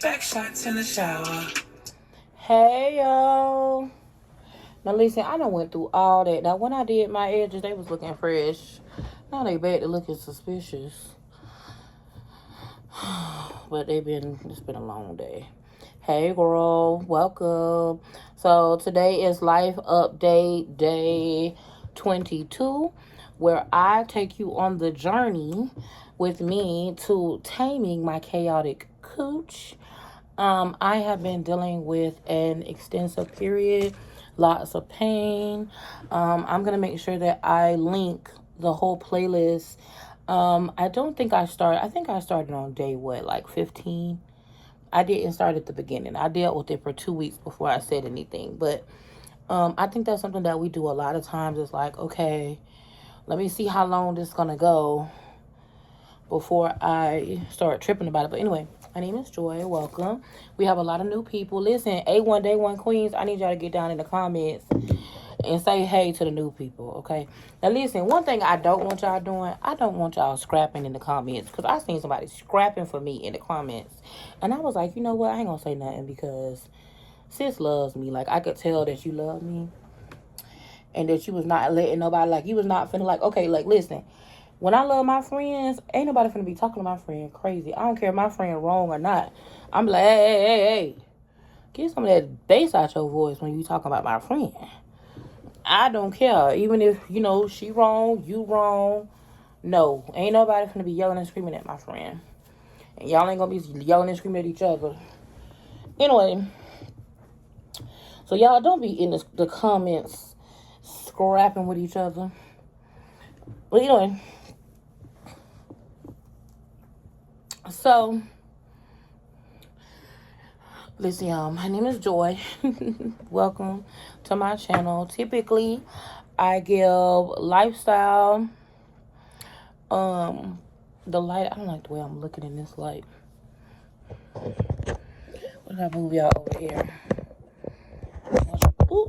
Back shots in the shower. Hey yo. Now listen, I done went through all that. Now when I did my edges, they was looking fresh. Now they back to looking suspicious. But it's been a long day. Hey girl, welcome. So today is Life Update Day 22, where I take you on the journey with me to taming my chaotic cooch. I have been dealing with an extensive period, lots of pain. I'm gonna make sure that I link the whole playlist. I don't think I started. I think I started on day what, like 15. I didn't start at the beginning. I dealt with it for 2 weeks before I said anything. But I think that's something that we do a lot of times. It's like, okay, let me see how long this is gonna go before I start tripping about it. But anyway, my name is Joy. Welcome. We have a lot of new people. Listen, A1 Day 1 Queens, I need y'all to get down in the comments and say hey to the new people, okay? Now listen, one thing I don't want y'all doing, I don't want y'all scrapping in the comments, because I seen somebody scrapping for me in the comments. And I was like, you know what? I ain't gonna say nothing because sis loves me. Like, I could tell that you love me and that you was not letting nobody, like, you was not finna, like, okay, like, listen. When I love my friends, ain't nobody finna be talking to my friend crazy. I don't care if my friend wrong or not. I'm like, hey. Get some of that bass out your voice when you talking about my friend. I don't care. Even if, she wrong, you wrong. No, ain't nobody finna be yelling and screaming at my friend. And y'all ain't gonna be yelling and screaming at each other. Anyway, so y'all don't be in the comments scrapping with each other. But anyway, so listen, y'all, my name is Joy. Welcome to my channel. Typically, I give lifestyle. The light, I don't like the way I'm looking in this light. What did I move y'all over here? Ooh.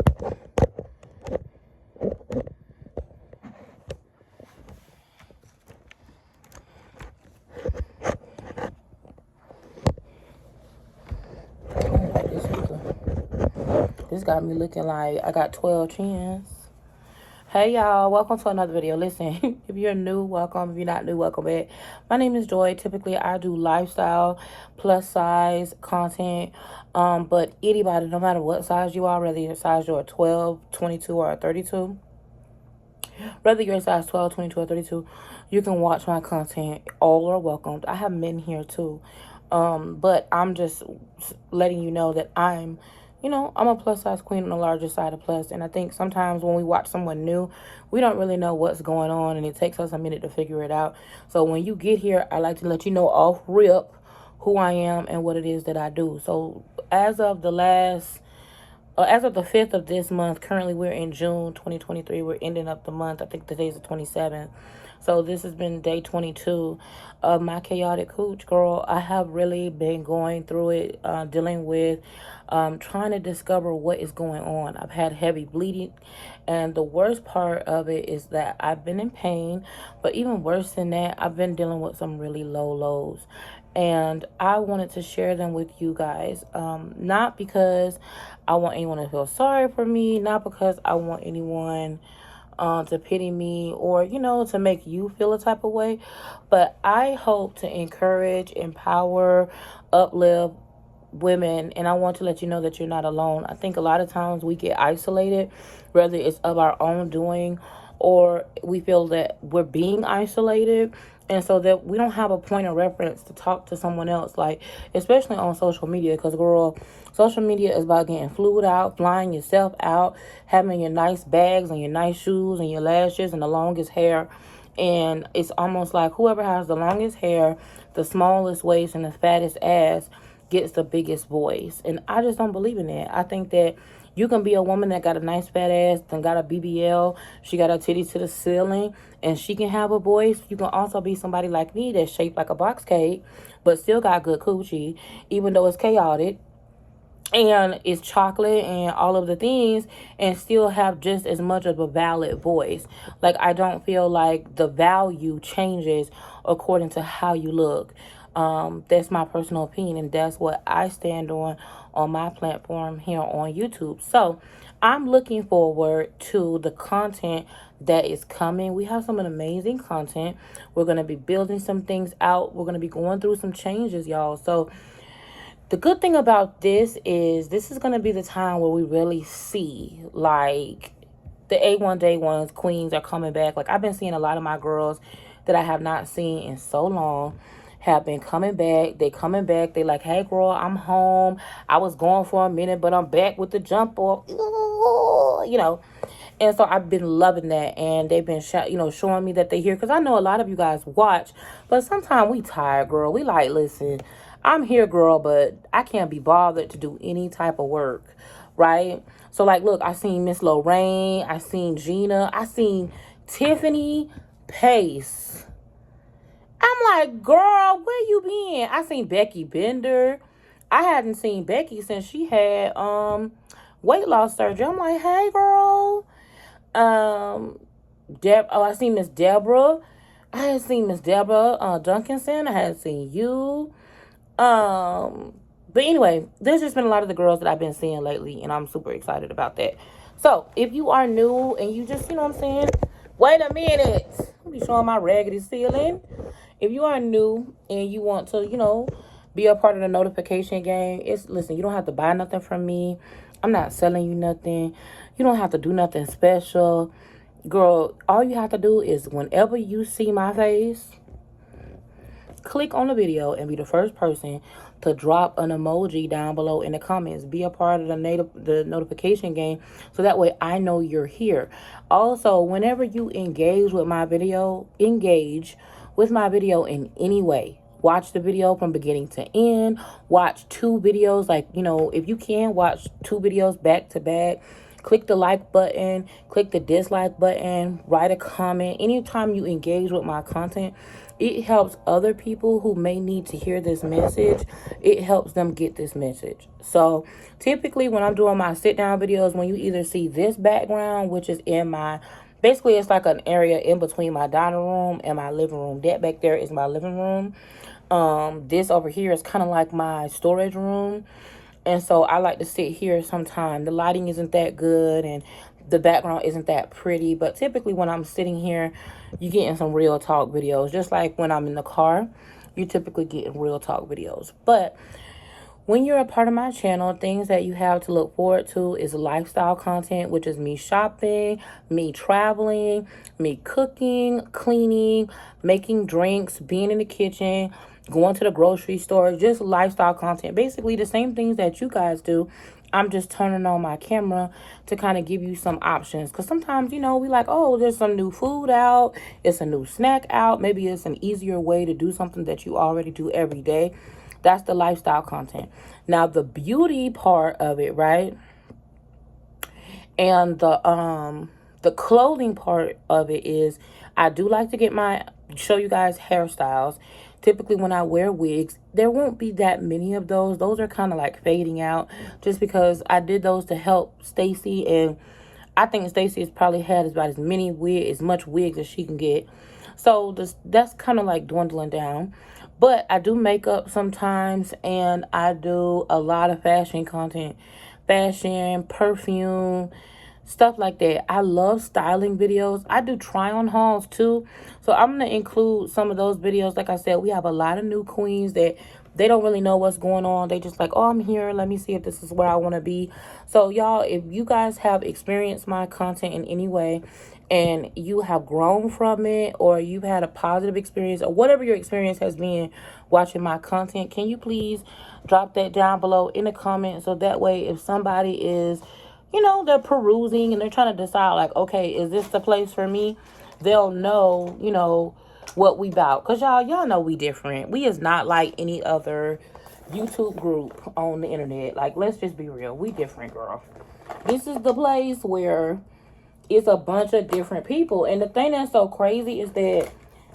This got me looking like I got 12 chins. Hey y'all, welcome to another video. Listen, if you're new, welcome. If you're not new, welcome back. My name is Joy. Typically, I do lifestyle, plus size content. But anybody, no matter what size you are, whether your size you're 12, 22, or 32, whether you're size 12, 22, or 32, you can watch my content. All are welcomed. I have men here too. But I'm just letting you know that I'm a plus size queen on the larger side of plus. And I think sometimes when we watch someone new, we don't really know what's going on, and it takes us a minute to figure it out. So when you get here, I like to let you know off rip who I am and what it is that I do. So as of the 5th of this month, currently we're in June 2023. We're ending up the month. I think today's the 27th. So this has been day 22 of my chaotic cooch, girl. I have really been going through it, dealing with trying to discover what is going on. I've had heavy bleeding, and the worst part of it is that I've been in pain, but even worse than that, I've been dealing with some really low lows. And I wanted to share them with you guys, not because I want anyone to feel sorry for me, not because I want anyone to pity me or, to make you feel a type of way. But I hope to encourage, empower, uplift women, and I want to let you know that you're not alone. I think a lot of times we get isolated, whether it's of our own doing or we feel that we're being isolated, and so that we don't have a point of reference to talk to someone else, like especially on social media, because girl, social media is about getting flued out, flying yourself out, having your nice bags and your nice shoes and your lashes and the longest hair. And it's almost like whoever has the longest hair, the smallest waist, and the fattest ass gets the biggest voice. And I just don't believe in that. I think that you can be a woman that got a nice fat ass, then got a BBL, she got her titties to the ceiling, and she can have a voice. You can also be somebody like me that's shaped like a box cake, but still got good coochie, even though it's chaotic and it's chocolate and all of the things, and still have just as much of a valid voice. Like, I don't feel like the value changes according to how you look. That's my personal opinion, and that's what I stand on my platform here on YouTube. So I'm looking forward to the content that is coming. We have some amazing content. We're going to be building some things out. We're going to be going through some changes, y'all. So the good thing about this is going to be the time where we really see, like, the A1 Day ones, queens are coming back. Like, I've been seeing a lot of my girls that I have not seen in so long have been coming back. They coming back. They like, hey, girl, I'm home. I was gone for a minute, but I'm back with the jump off. You know. And so I've been loving that. And they've been, showing me that they're here. Because I know a lot of you guys watch. But sometimes we tired, girl. We like, listen, I'm here, girl, but I can't be bothered to do any type of work. Right? So, like, look, I seen Miss Lorraine. I seen Gina. I seen Tiffany Pace. I'm like, girl, where you been? I seen Becky Bender. I hadn't seen Becky since she had weight loss surgery. I'm like, hey, girl. I seen Miss Deborah. I had seen Miss Deborah Duncanson. I had seen you. But anyway, there's just been a lot of the girls that I've been seeing lately, and I'm super excited about that. So, if you are new and you just, what I'm saying? Wait a minute. I'll be showing my raggedy ceiling. If you are new and you want to, be a part of the notification game, listen, you don't have to buy nothing from me. I'm not selling you nothing. You don't have to do nothing special. Girl, all you have to do is whenever you see my face, click on the video and be the first person to drop an emoji down below in the comments. Be a part of the notification game so that way I know you're here. Also, whenever you engage with my video in any way. Watch the video from beginning to end. Watch 2 videos. Like, if you can, watch 2 videos back to back. Click the like button. Click the dislike button. Write a comment. Anytime you engage with my content, it helps other people who may need to hear this message. It helps them get this message. So, typically when I'm doing my sit-down videos, when you either see this background, which is basically it's like an area in between my dining room and my living room. That back there is my living room. This over here is kind of like my storage room. And so I like to sit here sometime. The lighting isn't that good and the background isn't that pretty. But typically when I'm sitting here, you're getting some real talk videos. Just like when I'm in the car, you typically getting real talk videos. But when you're a part of my channel, things that you have to look forward to is lifestyle content, which is me shopping, me traveling, me cooking, cleaning, making drinks, being in the kitchen, going to the grocery store, just lifestyle content. Basically the same things that you guys do. I'm just turning on my camera to kind of give you some options. Because sometimes, we like, oh, there's some new food out. It's a new snack out. Maybe it's an easier way to do something that you already do every day. That's the lifestyle content. Now, the beauty part of it, right? And the clothing part of it is I do like to show you guys hairstyles. Typically when I wear wigs, there won't be that many of those. Those are kind of like fading out just because I did those to help Stacy, and I think Stacy has probably had about as much wigs as she can get. So that's kind of like dwindling down. But I do makeup sometimes, and I do a lot of fashion content. Fashion, perfume, stuff like that. I love styling videos. I do try-on hauls too. So I'm going to include some of those videos. Like I said, we have a lot of new queens that they don't really know what's going on. They just like, oh, I'm here. Let me see if this is where I want to be. So y'all, if you guys have experienced my content in any way and you have grown from it, or you've had a positive experience, or whatever your experience has been watching my content, can you please drop that down below in the comments? So that way, if somebody is, they're perusing and they're trying to decide, like, okay, is this the place for me? They'll know, what we about. Because y'all know we different. We is not like any other YouTube group on the internet. Like, let's just be real. We different, girl. This is the place where it's a bunch of different people. And the thing that's so crazy is that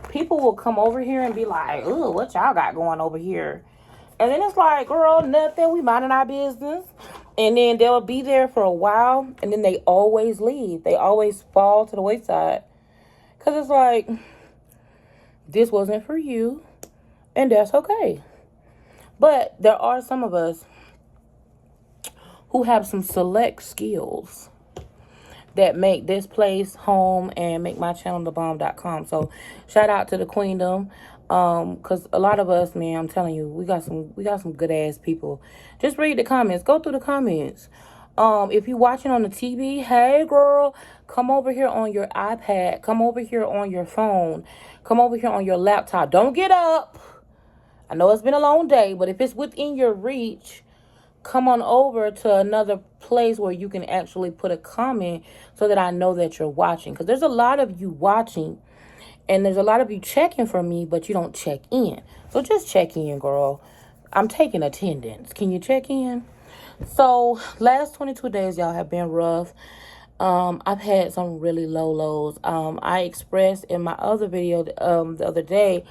people will come over here and be like, "Ooh, what y'all got going over here?" And then it's like, girl, nothing. We minding our business. And then they'll be there for a while, and then they always leave. They always fall to the wayside. Because it's like, this wasn't for you. And that's okay. But there are some of us who have some select skills that make this place home and make my channel thebomb.com. So shout out to the queendom. Cause a lot of us, man, I'm telling you, we got some good ass people. Just read the comments. Go through the comments. If you're watching on the TV, hey girl, come over here on your iPad. Come over here on your phone. Come over here on your laptop. Don't get up. I know it's been a long day, but if it's within your reach, come on over to another place where you can actually put a comment so that I know that you're watching. Because there's a lot of you watching and there's a lot of you checking for me, but you don't check in. So just check in, girl. I'm taking attendance. Can you check in? So last 22 days, y'all, have been rough. I've had some really low lows. I expressed in my other video the other day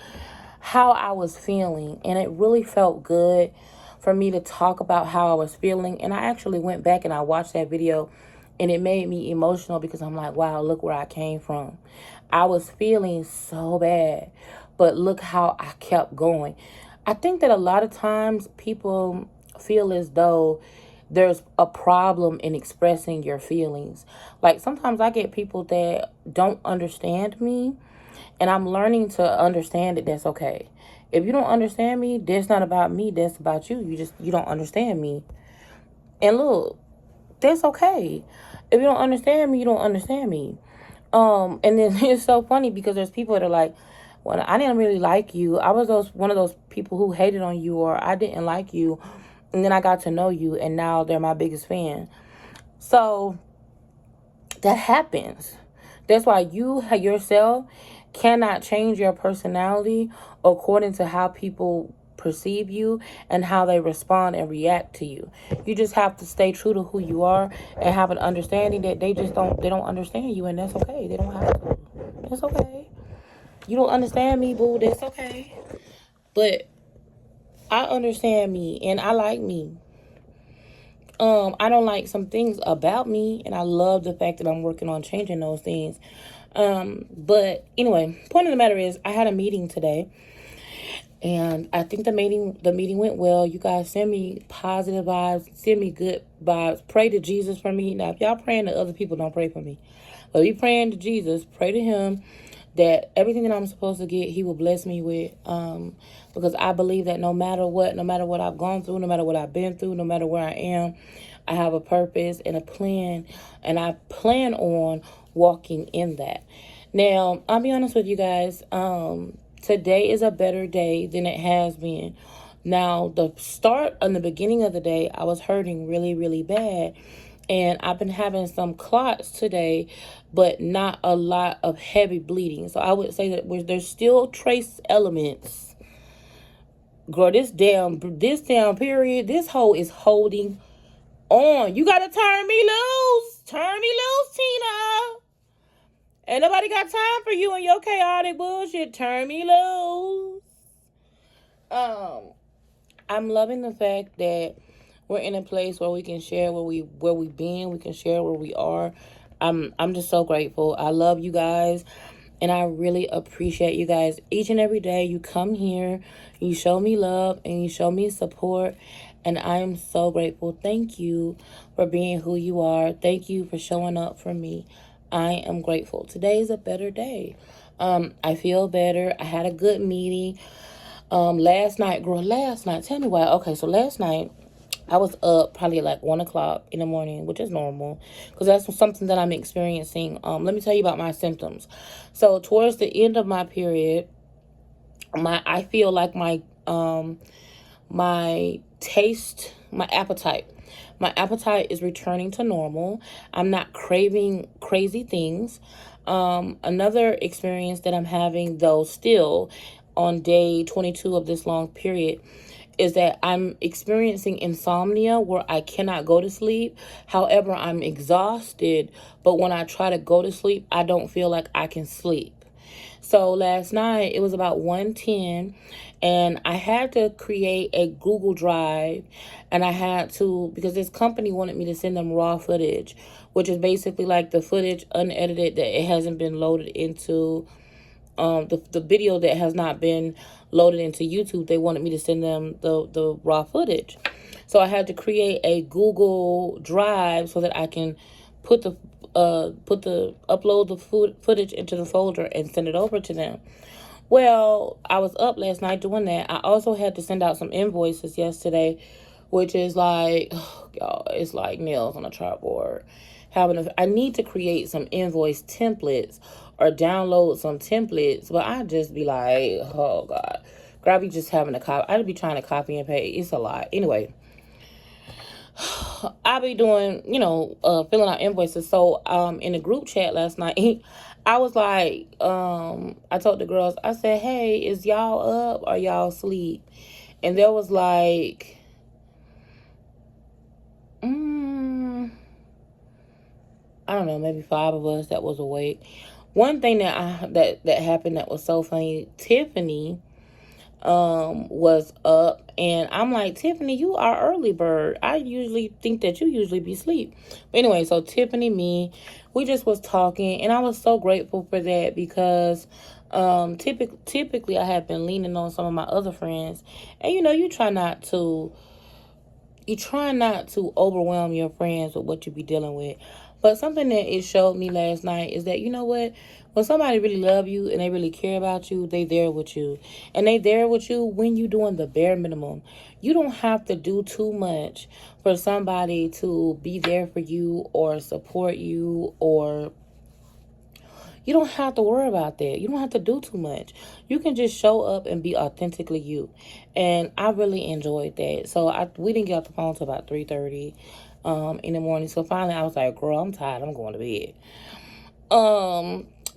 how I was feeling, and it really felt good for me to talk about how I was feeling. And I actually went back and I watched that video, and it made me emotional because I'm like, wow, look where I came from. I was feeling so bad, but look how I kept going. I think that a lot of times people feel as though there's a problem in expressing your feelings. Like sometimes I get people that don't understand me, and I'm learning to understand that that's okay. If you don't understand me, that's not about me, that's about you. You don't understand me. And look, that's okay. If you don't understand me, you don't understand me. And then it's so funny because there's people that are like, well, I didn't really like you. I was one of those people who hated on you, or I didn't like you. And then I got to know you, and now they're my biggest fan. So that happens. That's why you yourself cannot change your personality according to how people perceive you and how they respond and react to you. You just have to stay true to who you are and have an understanding that they don't understand you, and that's okay. They don't have to. That's okay. You don't understand me, boo. That's okay. But I understand me and I like me. I don't like some things about me, and I love the fact that I'm working on changing those things. But anyway, point of the matter is I had a meeting today, and I think the meeting went well. You guys send me positive vibes, send me good vibes. Pray to Jesus for me. Now, if y'all praying to other people, don't pray for me. But be praying to Jesus, pray to him that everything that I'm supposed to get, he will bless me with. Because I believe that no matter what I've gone through, no matter what I've been through, no matter where I am, I have a purpose and a plan, and I plan on walking in that. Now, I'll be honest with you guys. Today is a better day than it has been. Now, the beginning of the day, I was hurting really, really bad. And I've been having some clots today, but not a lot of heavy bleeding. So I would say that there's still trace elements. Girl, this damn period, this hole is holding on. You gotta turn me loose. Turn me loose, Tina. Ain't nobody got time for you and your chaotic bullshit. Turn me loose. I'm loving the fact that we're in a place where we can share where we've been. We can share where we are. I'm just so grateful. I love you guys, and I really appreciate you guys. Each and every day you come here, you show me love, and you show me support, and I am so grateful. Thank you for being who you are. Thank you for showing up for me. I am grateful. Today is a better day. I feel better. I had a good meeting. Last night, tell me why. Okay, so last night, I was up probably like 1 o'clock in the morning, which is normal because that's something that I'm experiencing. Let me tell you about my symptoms. So towards the end of my period, I feel like my appetite is returning to normal. I'm not craving crazy things. Another experience that I'm having, though, still on day 22 of this long period, is that I'm experiencing insomnia where I cannot go to sleep. However, I'm exhausted, but when I try to go to sleep, I don't feel like I can sleep. So last night, it was about 1:10, and I had to create a Google Drive, and I had to, because this company wanted me to send them raw footage, which is basically like the footage unedited that it hasn't been loaded into the video that has not been loaded into YouTube. They wanted me to send them the raw footage. So I had to create a Google Drive so that I can upload the footage into the folder and send it over to them. Well, I was up last night doing that. I also had to send out some invoices yesterday, which is like, oh, y'all, it's like nails on a chalkboard. I need to create some invoice templates or download some templates, but I just be like, oh God, girl, I be just having a copy. I'd be trying to copy and paste. It's a lot. Anyway, I be doing, filling out invoices. So, in the group chat last night, I was like, I told the girls, I said, hey, is y'all up or y'all asleep? And there was like, I don't know, maybe 5 of us that was awake. One thing that happened that was so funny, Tiffany was up, and I'm like, Tiffany, you are early bird. I usually think that you usually be asleep. But anyway, so Tiffany, we just was talking, and I was so grateful for that because typically I have been leaning on some of my other friends, and you try not to overwhelm your friends with what you be dealing with. But something that it showed me last night is that, you know what? When somebody really love you and they really care about you, they there with you. And they there with you when you doing the bare minimum. You don't have to do too much for somebody to be there for you or support you, or you don't have to worry about that. You don't have to do too much. You can just show up and be authentically you. And I really enjoyed that. So we didn't get off the phone until about 3:30 in the morning. So finally I was like, girl, I'm tired. I'm going to bed.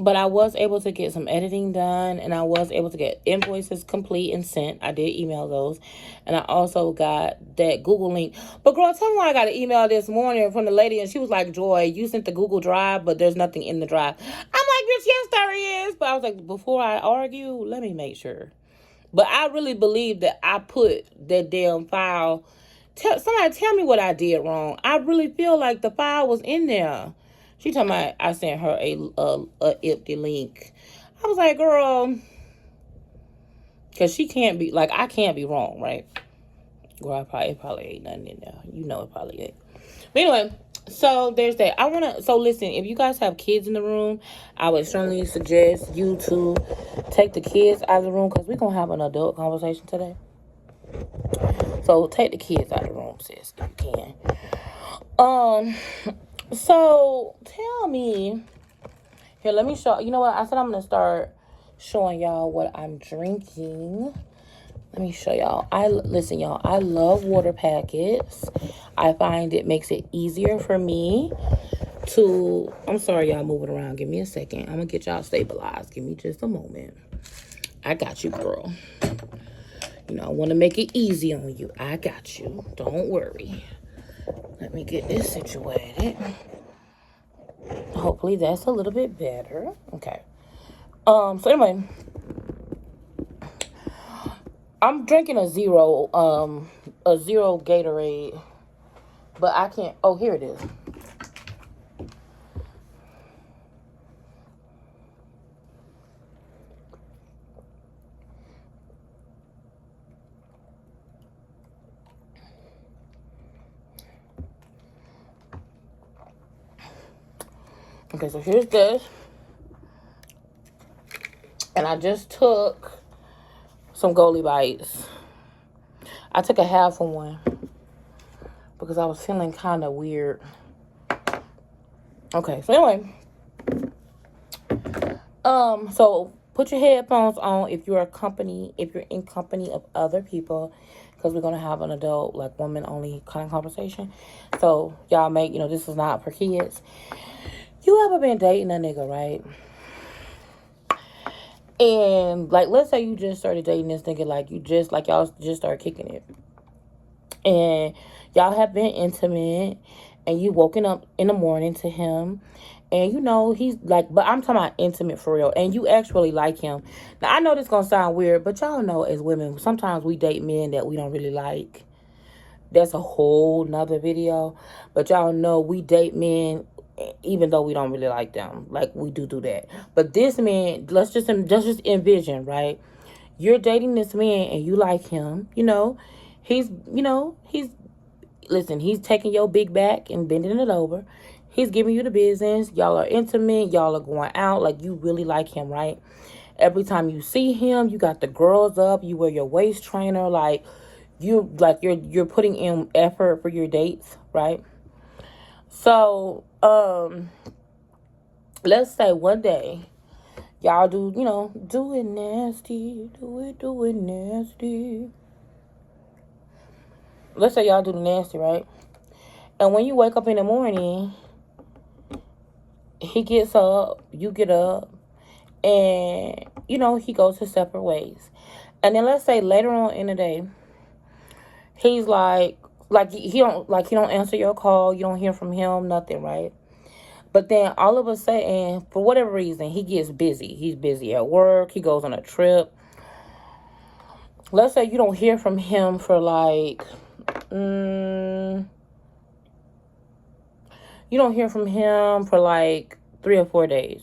But I was able to get some editing done, and I was able to get invoices complete and sent. I did email those, and I also got that Google link. But girl, tell me why I got an email this morning from the lady, and she was like, Joy, you sent the Google Drive, but there's nothing in the drive. I'm like, bitch, yes, there is. But I was like, before I argue, let me make sure. But I really believe that I put that damn file. Somebody tell me what I did wrong. I really feel like the file was in there. She talking about I sent her a empty link. I was like, girl, because she can't be, like, I can't be wrong, right? Girl, it probably ain't nothing in there. You know it probably ain't. But anyway, so there's that. So listen, if you guys have kids in the room, I would strongly suggest you to take the kids out of the room, because we're going to have an adult conversation today. So take the kids out of the room, sis, if you can. So tell me, here, let me show, you know what, I said I'm going to start showing y'all what I'm drinking. Let me show y'all. Listen, y'all, I love water packets. I find it makes it easier for me to, I'm sorry, y'all moving around. Give me a second. I'm going to get y'all stabilized. Give me just a moment. I got you, girl. I want to make it easy on you. I got you. Don't worry. Let me get this situated. Hopefully that's a little bit better. Okay. So anyway, I'm drinking a zero Gatorade, but I can't. Oh, here it is. Okay, so here's this. And I just took some Goalie Bites. I took a half of one because I was feeling kind of weird. Okay, so anyway. So put your headphones on if you're in company of other people, because we're going to have an adult, like, woman only kind of conversation. So y'all this is not for kids. You ever been dating a nigga, right? And, like, let's say you just started dating this nigga, y'all just started kicking it. And y'all have been intimate, and you woken up in the morning to him, and he's like, but I'm talking about intimate for real, and you actually like him. Now, I know this gonna sound weird, but y'all know as women, sometimes we date men that we don't really like. That's a whole nother video. But y'all know we date men even though we don't really like them. Like, we do that. But this man, let's just envision, right? You're dating this man and you like him. He's, listen, he's taking your big back and bending it over. He's giving you the business. Y'all are intimate. Y'all are going out. Like, you really like him, right? Every time you see him, you got the girls up. You wear your waist trainer. Like, you're putting in effort for your dates, right? So, let's say one day y'all do it nasty, do it nasty. Let's say y'all do the nasty, right? And when you wake up in the morning, he gets up, you get up, and he goes his separate ways. And then let's say later on in the day, he's like he don't answer your call, you don't hear from him, nothing, right? But then all of a sudden, for whatever reason, he gets busy. He's busy at work. He goes on a trip. Let's say you don't hear from him for like, you don't hear from him for like 3 or 4 days.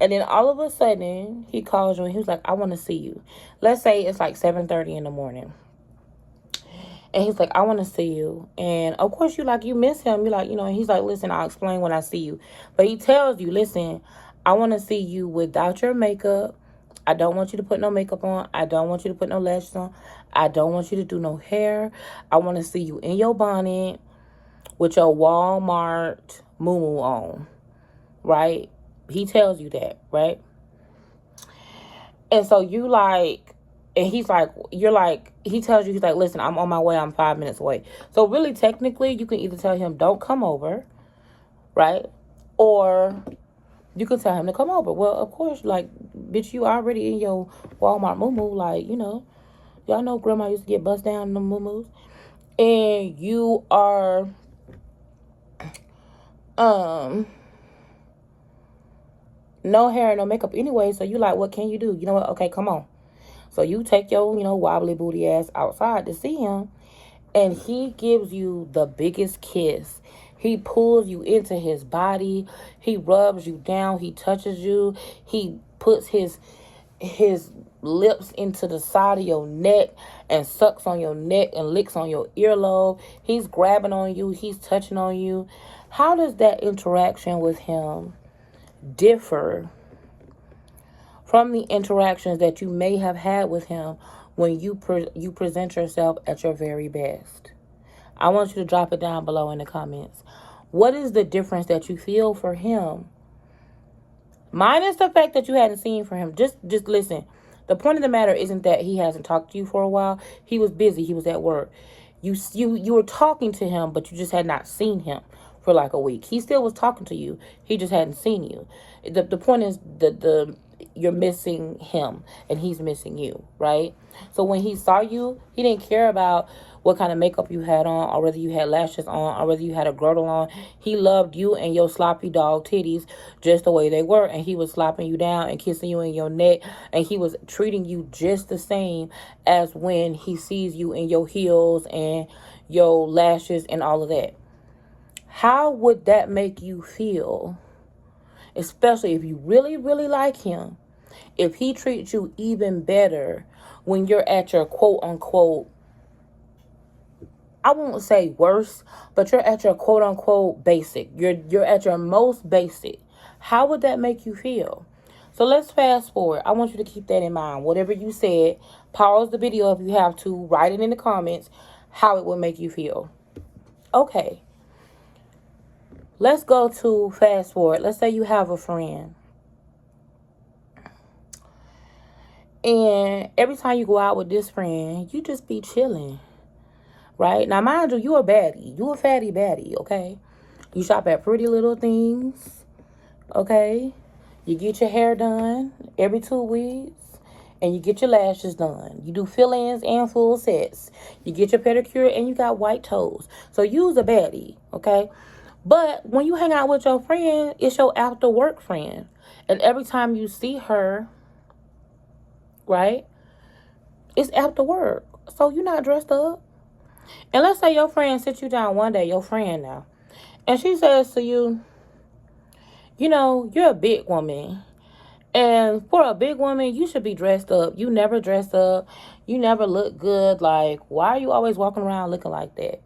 And then all of a sudden, he calls you and he's like, I want to see you. Let's say it's like 7:30 in the morning. And he's like, I want to see you. And of course, you miss him. You're like, and he's like, listen, I'll explain when I see you. But he tells you, listen, I want to see you without your makeup. I don't want you to put no makeup on. I don't want you to put no lashes on. I don't want you to do no hair. I want to see you in your bonnet with your Walmart moo on, right? He tells you that, right? And so you like, and he's like, he tells you, he's like, listen, I'm on my way. I'm 5 minutes away. So really, technically, you can either tell him, don't come over, right? Or you can tell him to come over. Well, of course, like, bitch, you already in your Walmart moo, like, y'all know grandma used to get bust down in the moo. And you are, no hair, no makeup anyway. So you like, what can you do? You know what? Okay, come on. So you take your, wobbly booty ass outside to see him. And he gives you the biggest kiss. He pulls you into his body. He rubs you down. He touches you. He puts his lips into the side of your neck and sucks on your neck and licks on your earlobe. He's grabbing on you. He's touching on you. How does that interaction with him differ from the interactions that you may have had with him when you present yourself at your very best? I want you to drop it down below in the comments. What is the difference that you feel for him? Minus the fact that you hadn't seen from him. Just listen. The point of the matter isn't that he hasn't talked to you for a while. He was busy. He was at work. You were talking to him, but you just had not seen him for like a week. He still was talking to you. He just hadn't seen you. The point is you're missing him and he's missing you, right? So when he saw you, he didn't care about what kind of makeup you had on, or whether you had lashes on, or whether you had a girdle on. He loved you and your sloppy dog titties just the way they were, and he was slapping you down and kissing you in your neck, and he was treating you just the same as when he sees you in your heels and your lashes and all of that. How would that make you feel? Especially if you really, really like him. If he treats you even better when you're at your quote unquote, I won't say worst, but you're at your quote unquote basic. You're at your most basic. How would that make you feel? So let's fast forward. I want you to keep that in mind. Whatever you said, pause the video if you have to. Write it in the comments how it would make you feel. Okay. Let's go to fast forward. Let's say you have a friend. And every time you go out with this friend, you just be chilling. Right? Now, mind you, you a baddie. You a fatty baddie, okay? You shop at Pretty Little Things, okay? You get your hair done every 2 weeks. And you get your lashes done. You do fill-ins and full sets. You get your pedicure and you got white toes. So you's a baddie, okay? But when you hang out with your friend, it's your after work friend. And every time you see her, right, it's after work. So you're not dressed up. And let's say your friend sits you down one day, your friend now, and she says to you, you're a big woman. And for a big woman, you should be dressed up. You never dress up. You never look good. Like, why are you always walking around looking like that?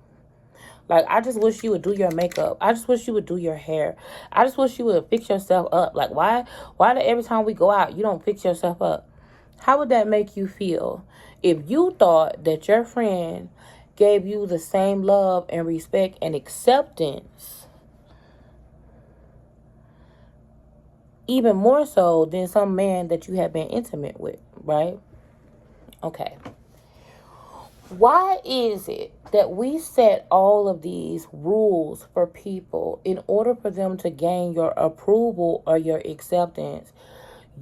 Like, I just wish you would do your makeup. I just wish you would do your hair. I just wish you would fix yourself up. Like, why do every time we go out, you don't fix yourself up? How would that make you feel if you thought that your friend gave you the same love and respect and acceptance, even more so than some man that you have been intimate with, right? Okay. Why is it that we set all of these rules for people in order for them to gain your approval or your acceptance?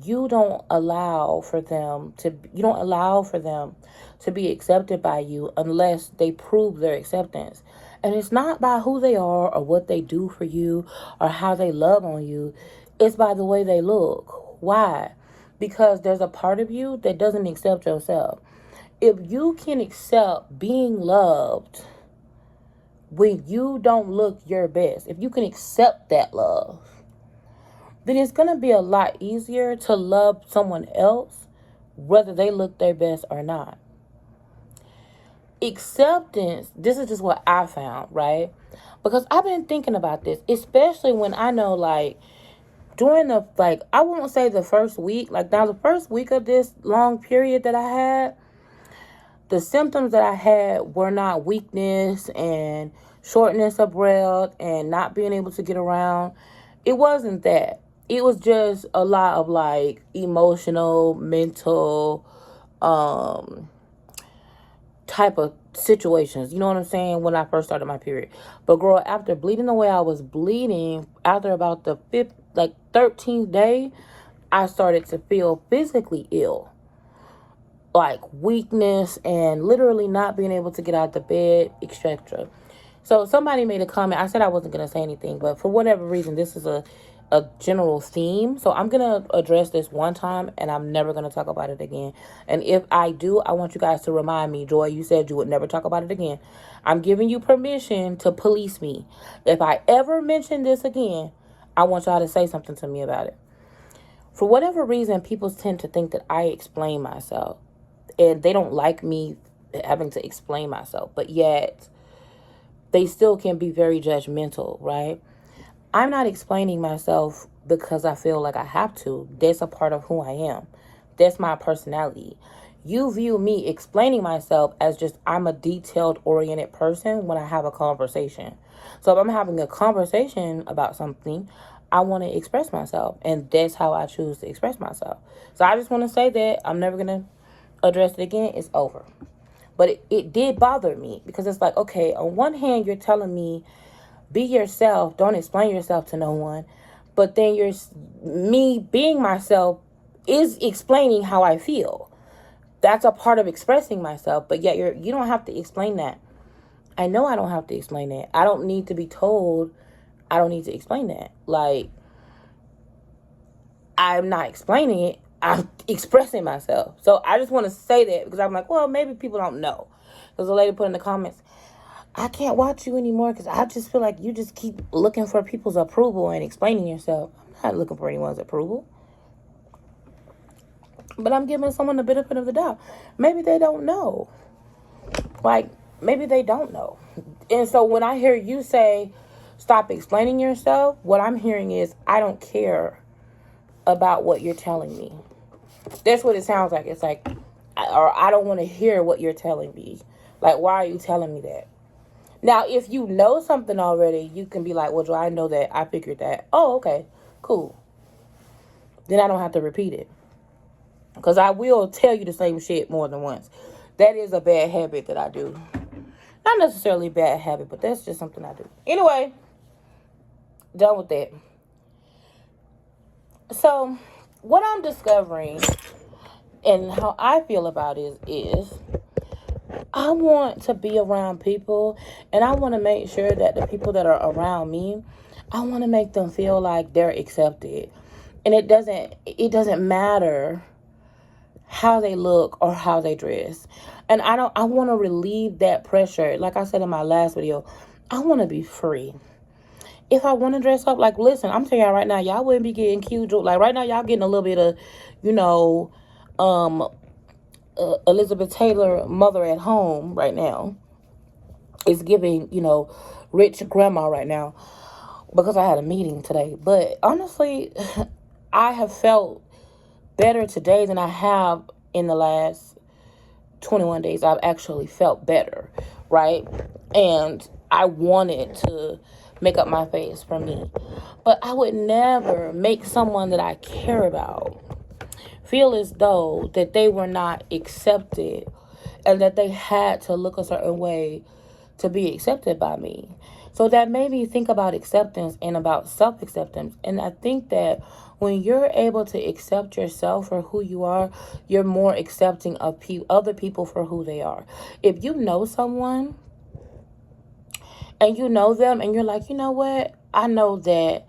You don't allow for them to be accepted by you unless they prove their acceptance. And it's not by who they are or what they do for you or how they love on you. It's by the way they look. Why? Because there's a part of you that doesn't accept yourself. If you can accept being loved when you don't look your best, if you can accept that love, then it's going to be a lot easier to love someone else, whether they look their best or not. Acceptance, this is just what I found, right? Because I've been thinking about this, especially when I know, like, during I won't say the first week, like, now the first week of this long period that I had, the symptoms that I had were not weakness and shortness of breath and not being able to get around. It wasn't that. It was just a lot of like emotional, mental, type of situations. You know what I'm saying? When I first started my period. But girl, after bleeding the way I was bleeding, after about the 13th day, I started to feel physically ill. Like weakness and literally not being able to get out of the bed, etc. So somebody made a comment. I said I wasn't going to say anything, but for whatever reason, this is a general theme. So I'm going to address this one time and I'm never going to talk about it again. And if I do, I want you guys to remind me, Joy, you said you would never talk about it again. I'm giving you permission to police me. If I ever mention this again, I want y'all to say something to me about it. For whatever reason, people tend to think that I explain myself. And they don't like me having to explain myself. But yet, they still can be very judgmental, right? I'm not explaining myself because I feel like I have to. That's a part of who I am. That's my personality. You view me explaining myself as just I'm a detailed oriented person when I have a conversation. So if I'm having a conversation about something, I want to express myself. And that's how I choose to express myself. So I just want to say that I'm never going to address it again. It's over. But it did bother me because it's like, okay, on one hand, you're telling me be yourself, don't explain yourself to no one. But then me being myself is explaining how I feel. That's a part of expressing myself. But yet you don't have to explain that. I know I don't have to explain that. I don't need to be told I don't need to explain that. Like, I'm not explaining it. I'm expressing myself. So I just want to say that because I'm like, well, maybe people don't know. Because the lady put in the comments, I can't watch you anymore because I just feel like you just keep looking for people's approval and explaining yourself. I'm not looking for anyone's approval. But I'm giving someone the benefit of the doubt. Maybe they don't know. Like, maybe they don't know. And so when I hear you say, stop explaining yourself, what I'm hearing is, I don't care about what you're telling me. That's what it sounds like. It's like, or I don't want to hear what you're telling me. Like, why are you telling me that? Now, if you know something already, you can be like, well, Joe, I know that. I figured that. Oh, okay, cool. Then I don't have to repeat it. Because I will tell you the same shit more than once. That is a bad habit that I do. Not necessarily a bad habit, but that's just something I do. Anyway, done with that. So, what I'm discovering and how I feel about it is I want to be around people and I want to make sure that the people that are around me, I want to make them feel like they're accepted. And it doesn't matter how they look or how they dress. And I want to relieve that pressure. Like I said in my last video, I want to be free. If I want to dress up, like, listen, I'm telling y'all right now, y'all wouldn't be getting cute. Like, right now, y'all getting a little bit of, you know, Elizabeth Taylor, mother at home right now. It's giving, rich grandma right now because I had a meeting today. But honestly, I have felt better today than I have in the last 21 days. I've actually felt better, right? And I wanted to make up my face for me. But I would never make someone that I care about feel as though that they were not accepted and that they had to look a certain way to be accepted by me. So that made me think about acceptance and about self-acceptance. And I think that when you're able to accept yourself for who you are, you're more accepting of other people for who they are. If you know someone and you know them and you're like, you know what? I know that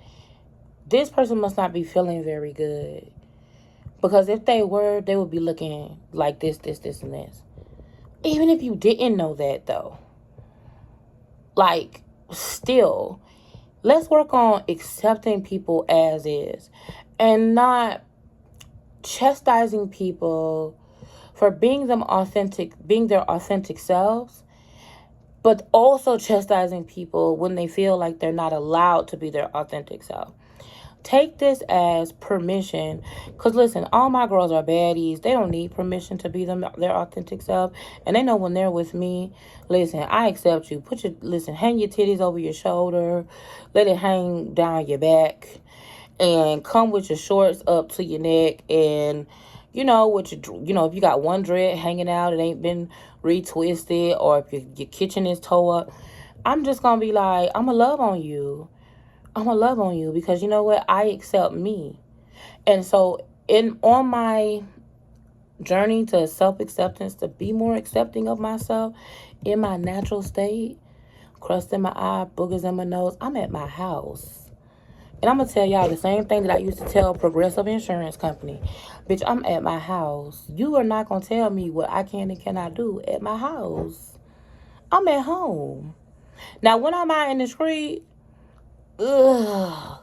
this person must not be feeling very good. Because if they were, they would be looking like this, and this. Even if you didn't know that, though. Like, still, let's work on accepting people as is. And not chastising people for being their authentic selves. But also chastising people when they feel like they're not allowed to be their authentic self. Take this as permission. Because listen, all my girls are baddies. They don't need permission to be their authentic self. And they know when they're with me, listen, I accept you. Hang your titties over your shoulder. Let it hang down your back. And come with your shorts up to your neck. And, if you got one dread hanging out, it ain't been retwisted. Or if your kitchen is toe up, I'm just going to be like, I'm going to love on you. I'm going to love on you because you know what? I accept me. And so on my journey to self-acceptance, to be more accepting of myself in my natural state, crust in my eye, boogers in my nose, I'm at my house. And I'm going to tell y'all the same thing that I used to tell Progressive Insurance Company. Bitch, I'm at my house. You are not going to tell me what I can and cannot do at my house. I'm at home. Now, when I'm out in the street, ugh.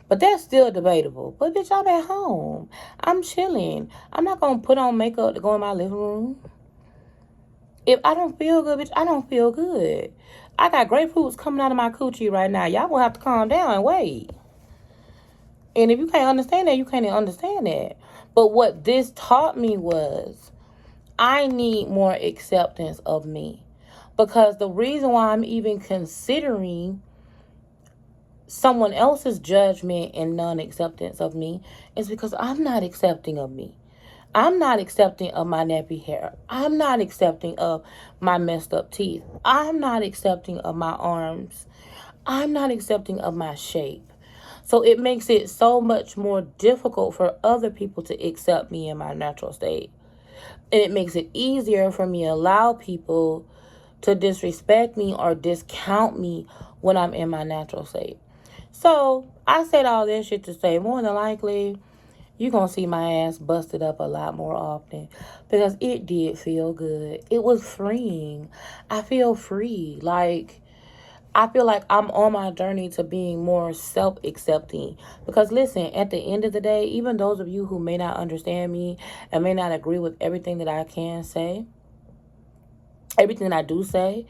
But that's still debatable. But bitch, I'm at home. I'm chilling. I'm not going to put on makeup to go in my living room. If I don't feel good, bitch, I don't feel good. I got grapefruits coming out of my coochie right now. Y'all gonna have to calm down and wait. And if you can't understand that, you can't understand that. But what this taught me was I need more acceptance of me. Because the reason why I'm even considering someone else's judgment and non-acceptance of me is because I'm not accepting of me. I'm not accepting of my nappy hair. I'm not accepting of my messed up teeth. I'm not accepting of my arms. I'm not accepting of my shape. So it makes it so much more difficult for other people to accept me in my natural state. And it makes it easier for me to allow people to disrespect me or discount me when I'm in my natural state. So I said all this shit to say more than likely you're going to see my ass busted up a lot more often because it did feel good. It was freeing. I feel free. I feel like I'm on my journey to being more self-accepting. Because listen, at the end of the day, even those of you who may not understand me and may not agree with everything that I can say, everything that I do say,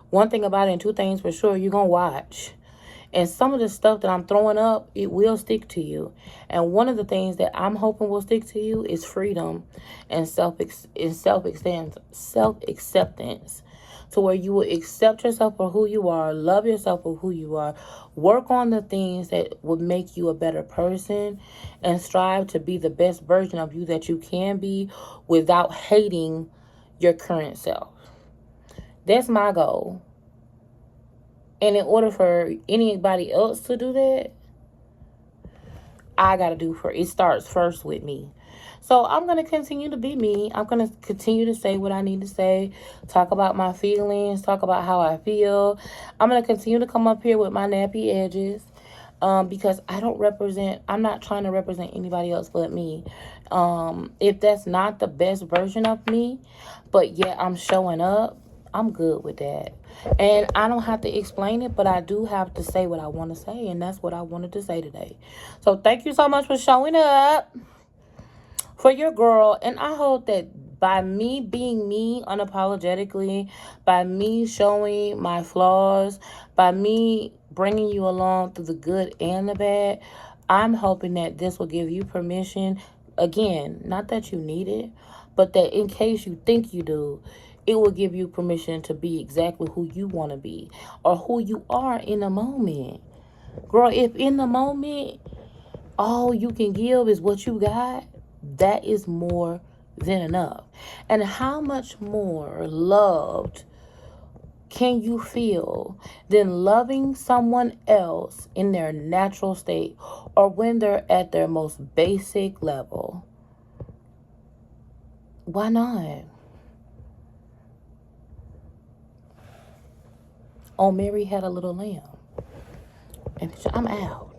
one thing about it and two things for sure, you're going to watch. And some of the stuff that I'm throwing up, it will stick to you. And one of the things that I'm hoping will stick to you is freedom and self-acceptance. To where you will accept yourself for who you are, love yourself for who you are, work on the things that would make you a better person, and strive to be the best version of you that you can be without hating your current self. That's my goal. And in order for anybody else to do that, it starts first with me. So I'm going to continue to be me. I'm going to continue to say what I need to say, talk about my feelings, talk about how I feel. I'm going to continue to come up here with my nappy edges because I'm not trying to represent anybody else but me. If that's not the best version of me, but yet I'm showing up, I'm good with that. And I don't have to explain it, but I do have to say what I want to say. And that's what I wanted to say today. So thank you so much for showing up for your girl. And I hope that by me being me unapologetically, by me showing my flaws, by me bringing you along through the good and the bad, I'm hoping that this will give you permission. Again, not that you need it, but that in case you think you do, it will give you permission to be exactly who you want to be or who you are in the moment. Girl, if in the moment all you can give is what you got, that is more than enough. And how much more loved can you feel than loving someone else in their natural state or when they're at their most basic level? Why not? Oh, Mary had a little lamb. And I'm out.